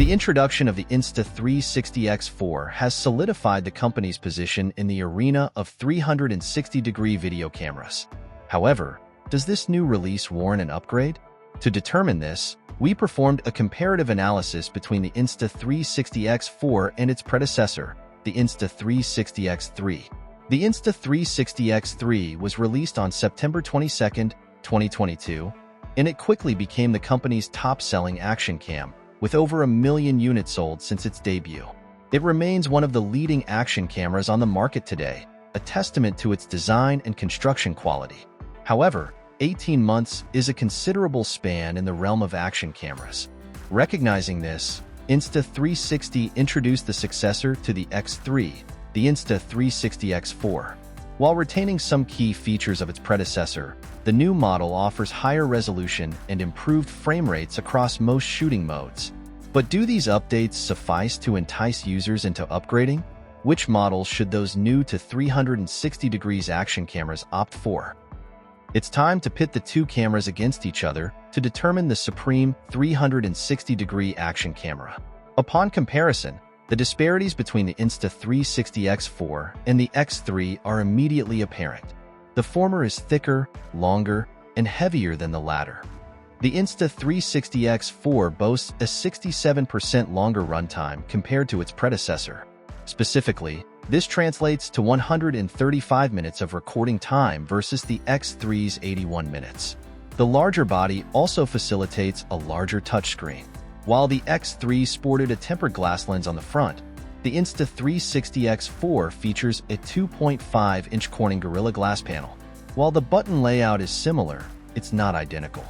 The introduction of the Insta360 X4 has solidified the company's position in the arena of 360-degree video cameras. However, does this new release warrant an upgrade? To determine this, we performed a comparative analysis between the Insta360 X4 and its predecessor, the Insta360 X3. The Insta360 X3 was released on September 22, 2022, and it quickly became the company's top-selling action cam, with over 1 million units sold since its debut. It remains one of the leading action cameras on the market today, a testament to its design and construction quality. However, 18 months is a considerable span in the realm of action cameras. Recognizing this, Insta360 introduced the successor to the X3, the Insta360 X4. While retaining some key features of its predecessor, the new model offers higher resolution and improved frame rates across most shooting modes. But do these updates suffice to entice users into upgrading? Which models should those new to 360 degrees action cameras opt for? It's time to pit the two cameras against each other to determine the supreme 360-degree action camera. Upon comparison, the disparities between the Insta360 X4 and the X3 are immediately apparent. The former is thicker, longer, and heavier than the latter. The Insta360 X4 boasts a 67% longer runtime compared to its predecessor. Specifically, this translates to 135 minutes of recording time versus the X3's 81 minutes. The larger body also facilitates a larger touchscreen. While the X3 sported a tempered glass lens on the front, the Insta360 X4 features a 2.5-inch Corning Gorilla Glass panel. While the button layout is similar, it's not identical.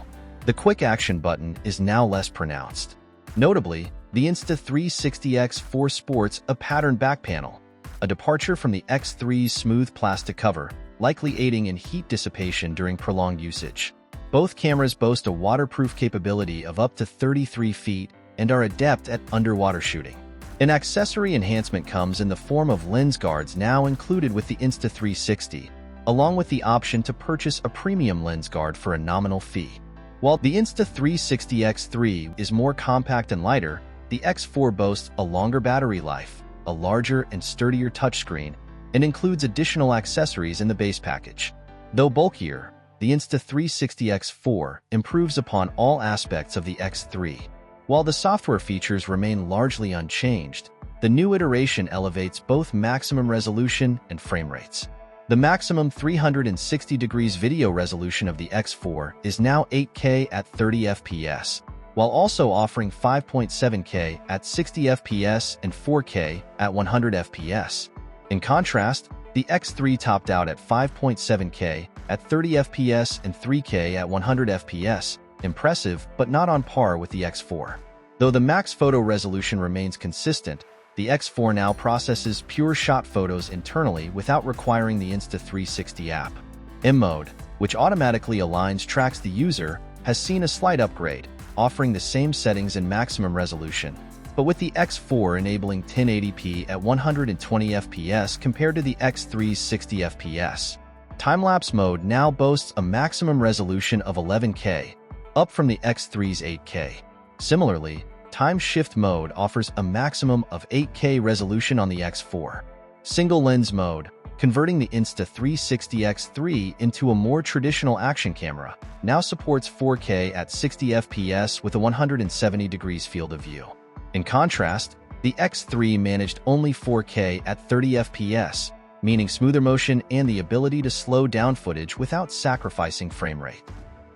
The quick action button is now less pronounced. Notably, the Insta360 X4 sports a patterned back panel, a departure from the X3's smooth plastic cover, likely aiding in heat dissipation during prolonged usage. Both cameras boast a waterproof capability of up to 33 feet and are adept at underwater shooting. An accessory enhancement comes in the form of lens guards now included with the Insta360, along with the option to purchase a premium lens guard for a nominal fee. While the Insta360 X3 is more compact and lighter, the X4 boasts a longer battery life, a larger and sturdier touchscreen, and includes additional accessories in the base package. Though bulkier, the Insta360 X4 improves upon all aspects of the X3. While the software features remain largely unchanged, the new iteration elevates both maximum resolution and frame rates. The maximum 360 degrees video resolution of the X4 is now 8K at 30 FPS, while also offering 5.7K at 60 FPS and 4K at 100 FPS. In contrast, the X3 topped out at 5.7K at 30 FPS and 3K at 100 FPS, impressive but not on par with the X4. Though the max photo resolution remains consistent, the X4 now processes pure shot photos internally without requiring the Insta360 app. M Mode, which automatically aligns tracks the user, has seen a slight upgrade, offering the same settings and maximum resolution, but with the X4 enabling 1080p at 120 FPS compared to the X3's 60 FPS. Time-lapse mode now boasts a maximum resolution of 11K, up from the X3's 8K. Similarly, time shift mode offers a maximum of 8K resolution on the X4. Single lens mode, converting the Insta360 X3 into a more traditional action camera, now supports 4K at 60 FPS with a 170 degrees field of view. In contrast, the X3 managed only 4K at 30 FPS, meaning smoother motion and the ability to slow down footage without sacrificing frame rate.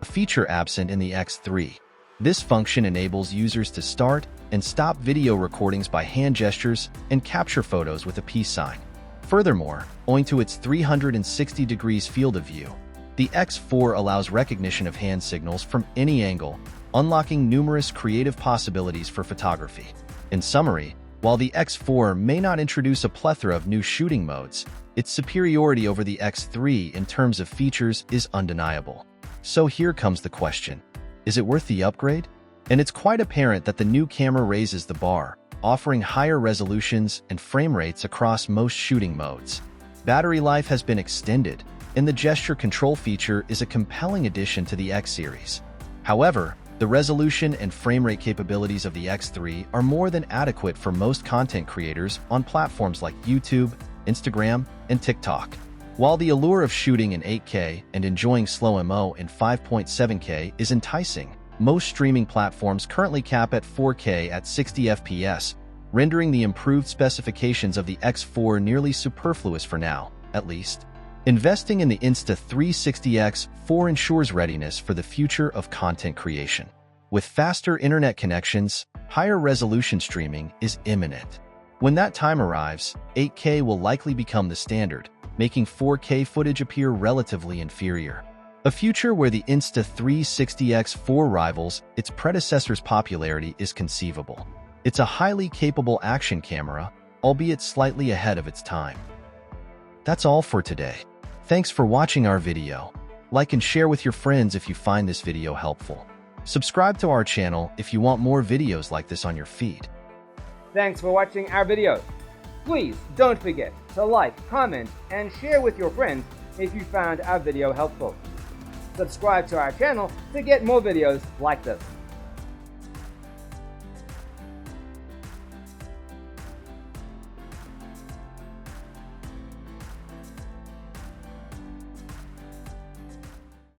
A feature absent in the X3. This function enables users to start and stop video recordings by hand gestures and capture photos with a peace sign. Furthermore, owing to its 360 degrees field of view, the X4 allows recognition of hand signals from any angle, unlocking numerous creative possibilities for photography. In summary, while the X4 may not introduce a plethora of new shooting modes, its superiority over the X3 in terms of features is undeniable. So here comes the question. Is it worth the upgrade? And it's quite apparent that the new camera raises the bar, offering higher resolutions and frame rates across most shooting modes. Battery life has been extended, and the gesture control feature is a compelling addition to the X series. However, The resolution and frame rate capabilities of the X3 are more than adequate for most content creators on platforms like YouTube, Instagram, and TikTok. While the allure of shooting in 8K and enjoying slow MO in 5.7K is enticing, most streaming platforms currently cap at 4K at 60 FPS, rendering the improved specifications of the X4 nearly superfluous for now, at least. Investing in the Insta360 X4 ensures readiness for the future of content creation. With faster internet connections, higher resolution streaming is imminent. When that time arrives, 8K will likely become the standard, making 4K footage appear relatively inferior. A future where the Insta360 X4 rivals its predecessor's popularity is conceivable. It's a highly capable action camera, albeit slightly ahead of its time. That's all for today. Thanks for watching our video. Like and share with your friends if you find this video helpful. Subscribe to our channel if you want more videos like this on your feed. Thanks for watching our video. Please don't forget to like, comment, and share with your friends if you found our video helpful. Subscribe to our channel to get more videos like this.